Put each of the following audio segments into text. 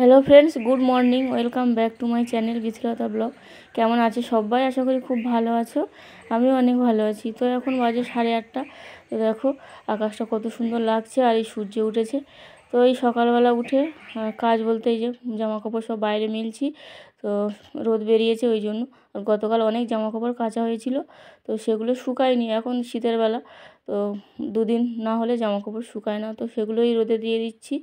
Hello friends, good morning. Welcome back to my channel Bithilata blog. কেমন আছে সবাই? আশা করি খুব ভালো আছো। আমিও অনেক ভালো আছি। তো এখন বাজে 8:30। তো দেখো আকাশটা কত সুন্দর লাগছে আর এই সূর্য উঠেছে। তো এই সকালবেলা উঠে কাজ বলতে এই যে জামাকাপড় সব বাইরে মেলছি। তো রোদ বেরিয়েছে ওই জন্য। আর গতকাল অনেক জামাকাপড় কাচা হয়েছিল, তো সেগুলো শুকায়নি। এখন শীতের বেলা, তো দুদিন না হলে জামাকাপড় শুকায় না, তো সেগুলোই রোদে দিয়ে দিচ্ছি।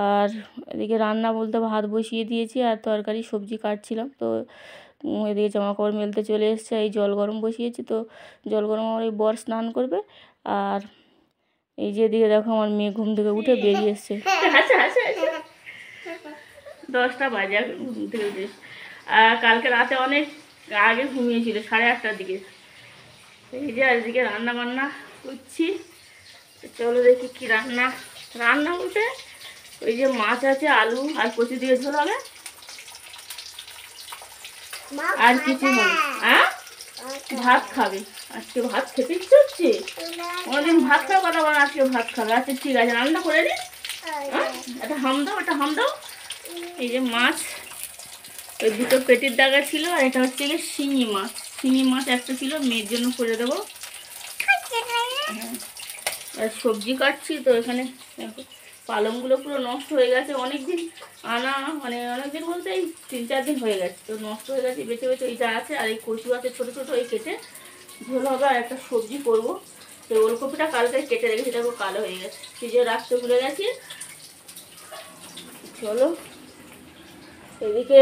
আর এদিকে রান্না বলতে ভাত বসিয়ে দিয়েছি আর তরকারি সবজি কাটছিলাম। তো এদিকে জামাকাপড় মেলতে চলে এসছে। এই জল গরম বসিয়েছি, তো জল গরম আমার এই বর স্নান করবে। আর এই যে এদিকে দেখো আমার মেয়ে ঘুম থেকে উঠে বেরিয়ে এসছে। 10টা বাজে ঘুম থেকে উঠে। আর কালকে রাতে অনেক আগে ঘুমিয়েছিল, 8:30টার দিকে। এই যে আজকে রান্না বান্না করছি। চলো দেখি কি রান্না রান্না বলতে ওই যে মাছ আছে, আলু আর কচি দিয়ে ঝোল হবে, আর কিছু হবে। হ্যাঁ, ভাত খাবে আজকে। ভাত খেতে ইচ্ছে হচ্ছে, অনেকদিন ভাত খাওয়ার কথা বলে, আজকে ভাত খাবে। আচ্ছা ঠিক আছে, রান্না করে দিই। এটা হাম দাও, এটা হাম দাও। এই যে মাছ, ওই দুটো পেটির দাগা ছিল, আর এটা হচ্ছে গিয়ে শিঙি মাছ। শিঙি মাছ একটা ছিল, মেয়ের জন্য করে দেবো। আর সবজি কাটছি। তো এখানে পালংগুলো পুরো নষ্ট হয়ে গেছে, অনেকদিন আনা, মানে অনেকদিন বলতে এই 3-4 দিন হয়ে গেছে। তো নষ্ট হয়ে গেছে, বেছে বেছে এইটা আছে। আর এই কচু আছে ছোটো ছোটো, এই কেটে ঝোল হবে। আর একটা সবজি করবো। তো ওলকপিটা কালকে কেটে রেখেছি, দেখো কালো হয়ে গেছে, ফ্রিজে রাখতে ভুলে গেছি। চলো এদিকে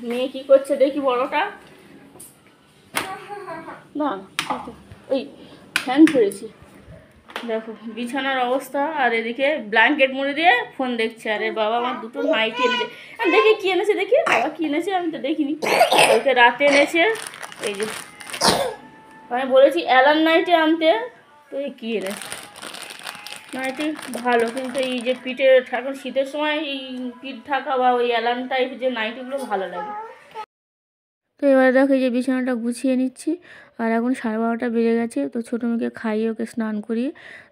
মেয়ে কি করছে দেখি, বড়টা না, ওই ফ্যান ছড়েছি। দেখো বিছানার অবস্থা। আর এদিকে ব্ল্যাঙ্কেট মুড়ে দিয়ে ফোন দেখছে। আরে বাবা আমার দুটো নাইটি এনেছে। দেখি কি এনেছে, দেখি বাবা কি এনেছে, আমি তো দেখিনি। ওকে রাতে এনেছে। এই যে আমি বলেছি অ্যালান নাইটি আনতে, তো এই কী এনেছে। নাইটি ভালো, কিন্তু এই যে পিঠে এখন শীতের সময় এই পিঠ ঢাকা বা ওই অ্যালান টাইপ যে নাইটিগুলো ভালো লাগে। তো এবারে দেখো এই যে বিছানাটা গুছিয়ে নিচ্ছি। আর এখন 12:30 বেজে গেছে। তো ছোটো মেয়েকে খাইয়ে ওকে স্নান করিয়ে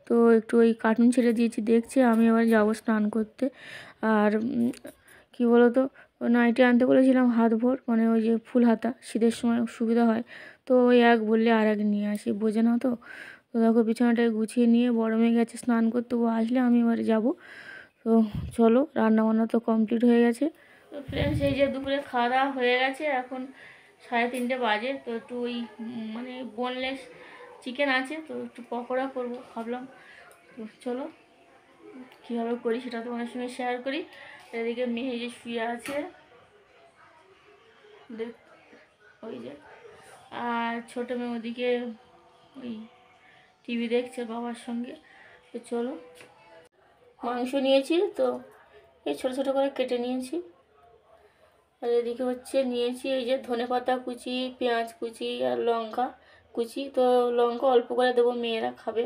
তো একটু ওই কার্টুন ছেড়ে দিয়েছি, দেখছে। আমি এবার যাবো স্নান করতে। আর কি বলো তো, নাইটি আনতে বলেছিলাম হাত ভর, মানে ওই যে ফুল হাতা, শীতের সময় সুবিধা হয়। তো ওই এক বললে আর এক নিয়ে আসি, বোঝে না তো। তো দেখো বিছানাটাকে গুছিয়ে নিয়ে বড় মেয়ে গেছে স্নান করতে, ও আসলে আমি এবারে যাবো। তো চলো, রান্নাবান্না তো কমপ্লিট হয়ে গেছে। তো ফ্রেন্ডস, এই যে দুপুরে খাওয়া দাওয়া হয়ে গেছে, এখন 3:30 বাজে। তো একটু ওই মানে বোনলেস চিকেন আছে, তো একটু পকোড়া করবো ভাবলাম। তো চলো কীভাবে করি সেটা তোমাদের সঙ্গে শেয়ার করি। এদিকে মেয়ে যে শুয়ে আছে ওই যে, আর ছোটো মেয়ে ওদিকে ওই টিভি দেখছে বাবার সঙ্গে। তো চলো, মাংস নিয়েছি, তো এই ছোটো ছোটো করে কেটে নিয়েছি। আর এদিকে হচ্ছে নিয়েছি এই যে ধনেপাতা কুচি, পেঁয়াজ কুচি আর লঙ্কা কুচি। তো লঙ্কা অল্প করে দেবো, মেয়েরা খাবে।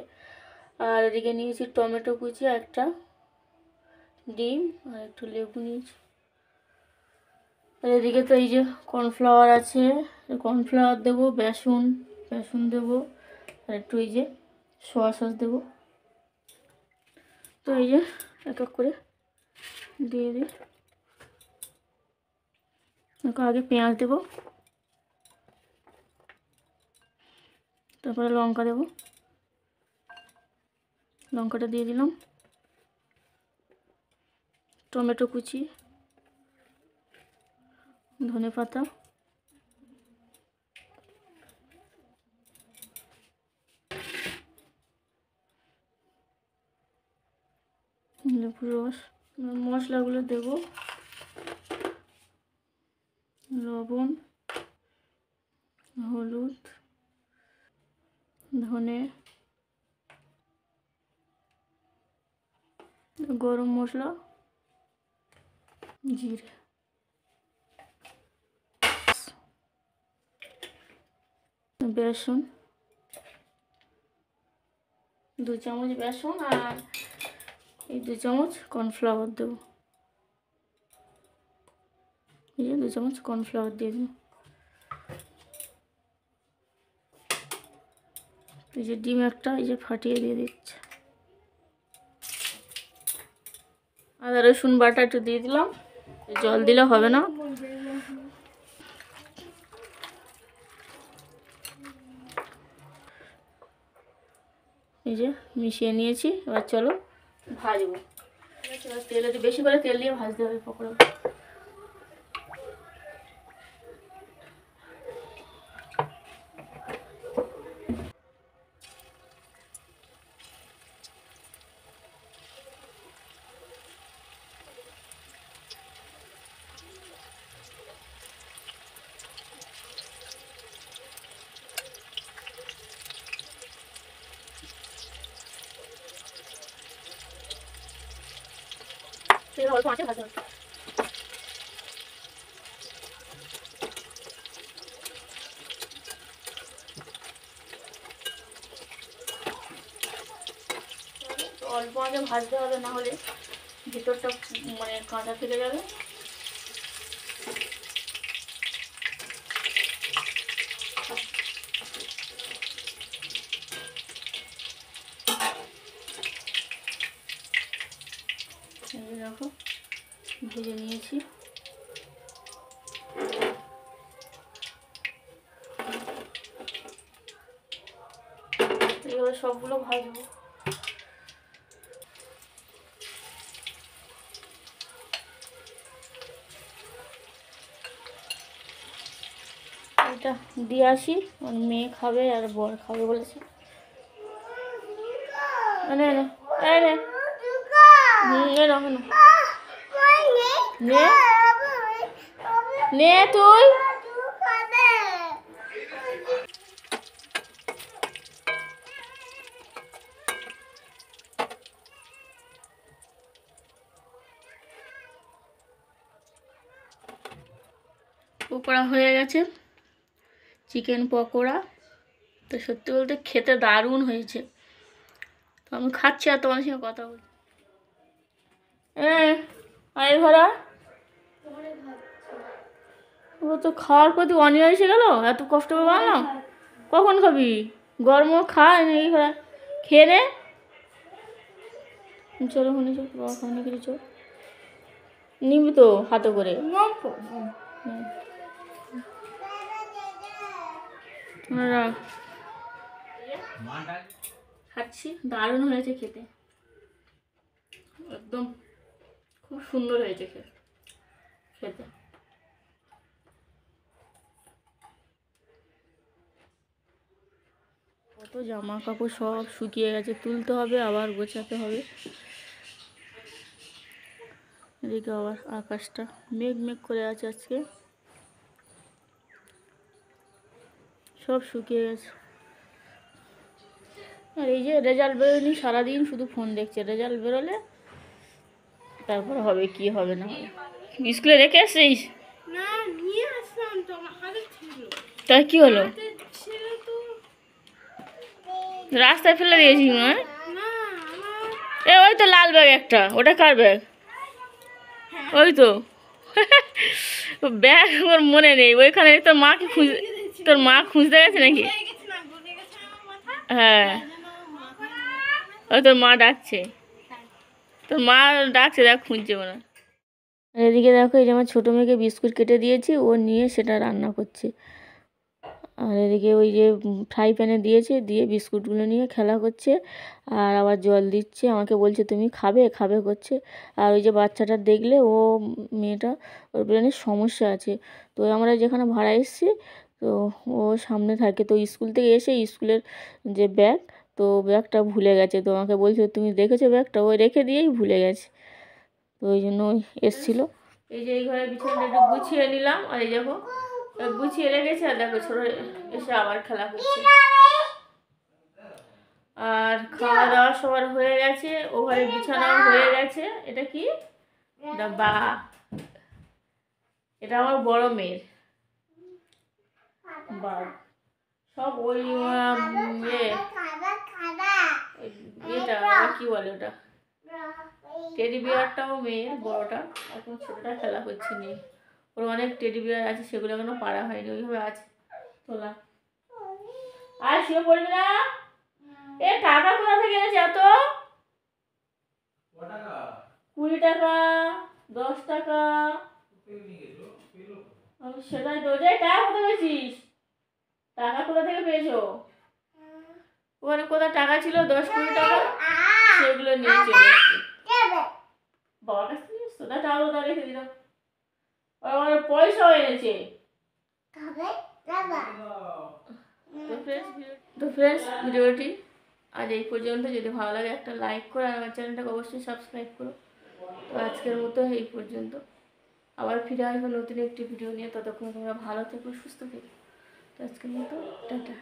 আর এদিকে নিয়েছি টমেটো কুচি, একটা ডিম আর একটু লেবু নিয়েছি। আর এদিকে তো এই যে কর্নফ্লাওয়ার আছে, কর্নফ্লাওয়ার দেবো, বেসন বেসন দেবো, আর একটু এই যে সয়া সস দেবো। তো এই যে এক এক করে দিয়ে দিই। আগে পেঁয়াজ দেবো, তারপরে লঙ্কা দেবো, লঙ্কাটা দিয়ে দিলাম, টমেটো কুচি, ধনেপাতা, লেবুর রস, মশলাগুলো দেবো, লবণ, হলুদ, ধনে, গরম মশলা, জিরে, বেসন 2 চামচ বেসন, আর এই 2 চামচ কর্নফ্লাওয়ার দেবো। এই যে 2 চামচ কর্নফ্লাওয়ার দিয়ে দেবো। এই যে ডিম একটা এই যে ফাটিয়ে দিয়ে দিচ্ছে। আদা রসুন বাটা একটু দিয়ে দিলাম। জল দিলে হবে না। এই যে মিশিয়ে নিয়েছি, এবার চলো ভাজবো। তেল একটু বেশি করে তেল দিয়ে ভাজতে হবে পকোড়া। তেল অল্প আছে ভাজতে হবে। অল্প আগে ভাজতে হবে, না হলে ভিতরটা মানে কাঁচা থেকে যাবে। এই দেখো ভেজে নিয়েছি। এবার সবগুলো ভাজবো। এটা দিয়ে আসি, মেয়ে খাবে আর বর খাবে বলেছে। এনে এনে এনে নে নে তুই। পকোড়া হয়ে গেছে, চিকেন পকোড়া। তো সত্যি বলতে খেতে দারুণ হয়েছে। তো আমি খাচ্ছি আর তোমার সঙ্গে কথা বলছি। আয় ঘরা, ও তো খাওয়ার প্রতি অনীহা এসে গেল। এত কষ্ট করে বানালাম, কখন খাবি? গরম খা, এই ঘরা খেয়ে নে। চলো মনে চল, বাবা খাওয়ানো কিছু চল, নিবি তো হাতে করে। খাচ্ছি, দারুণ হয়েছে খেতে, একদম খুব সুন্দর হয়েছে খেতে। কত জামা কাপড় সব শুকিয়ে গেছে, তুলতে হবে আবার গোছাতে হবে। এদিকে আবার আকাশটা মেঘ মেঘ করে আছে, আজকে সব শুকিয়ে গেছে। আর এই যে রেজাল্ট বেরোয়নি, সারাদিন শুধু ফোন দেখছে। রেজাল্ট বেরোলে তারপর হবে কি হবে না। স্কুলে রেখে আসছিস? না, নিয়ে আসলাম তো, আমার হাতে ছিল। তাই কি হলো? ছিল তো, রাস্তায় ফেলে দিয়েছি মনে হয়। না আমার ওই তো লাল ব্যাগ একটা, ওটা কার ব্যাগ? ওই তো ব্যাগ ওর মনে নেই। ওইখানে তোর মা কি খুঁজ, তোর মা খুঁজতে গেছে নাকি? হ্যাঁ, ওই তোর মা ডাকছে, তোর মা ডাকছে, দেখ খুঁজছে মনে হয়। এদিকে দেখো, এই যে আমার ছোটো মেয়েকে বিস্কুট কেটে দিয়েছি, ও নিয়ে সেটা রান্না করছে। আর এদিকে ওই যে ফ্রাই প্যানে দিয়েছে, দিয়ে বিস্কুটগুলো নিয়ে খেলা করছে। আর আবার জল দিচ্ছে, আমাকে বলছে তুমি খাবে খাবে করছে। আর ওই যে বাচ্চাটা দেখলে, ও মেয়েটা, ওর ব্রেনের সমস্যা আছে। তো আমরা যেখানে ভাড়া এসেছি, তো ও সামনে থাকে। তো স্কুল থেকে এসে স্কুলের যে ব্যাগ, তো ব্যাগটা ভুলে গেছে। তো আমাকে বলছে তুমি দেখেছো ব্যাগটা? ওই রেখে দিয়েই ভুলে গেছে। তো ওই জন্য ওই এসেছিলো। এই যে এই ঘরে বিছানাটা একটু গুছিয়ে নিলাম। আর এই দেখো গুছিয়ে রেখেছে, আর দেখো ছোট এসে আবার খেলা করছে। আর খাওয়া দাওয়া সবার হয়ে গেছে, ও ঘরে বিছানাও হয়ে গেছে। এটা কি? বা এটা আমার বড় মেয়ের বা, সব ওই এটা কি বলে ওটা, টেডি বিয়ারটাও মেয়ের, বড়টা। এখন ছোটটা খেলা করছে নিয়ে। ওর অনেক টেডি বিয়ার আছে, সেগুলো এখনো পাড়া হয়নি, ওইভাবে আছে তোলা। আর শুয়ে পড়বি না? এ টাকা কোথা থেকে এনেছে এত? 20 টাকা, 10 টাকা, সেটাই তো, যে টাকা কোথায় পেয়েছিস? টাকা কোথা থেকে পেয়েছো? ওখানে কোথায় টাকা ছিল 10-20 টাকা, সেগুলো নিয়ে চলে এসছি। বাবার কাছ থেকে এসছো? টাকাগুলো তাহলে রেখে দিলাম। আমার পয়সাও এনেছে। তো ফ্রেন্ডস ভিডিওটি আজ এই পর্যন্ত। যদি ভালো লাগে একটা লাইক করো আর আমার চ্যানেলটাকে অবশ্যই সাবস্ক্রাইব করো। তো আজকের মতো এই পর্যন্ত, আবার ফিরে আসবো নতুন একটি ভিডিও নিয়ে। ততক্ষণ তোমরা ভালো থেকো, সুস্থ থেকো। তো আজকের মতো টাটা।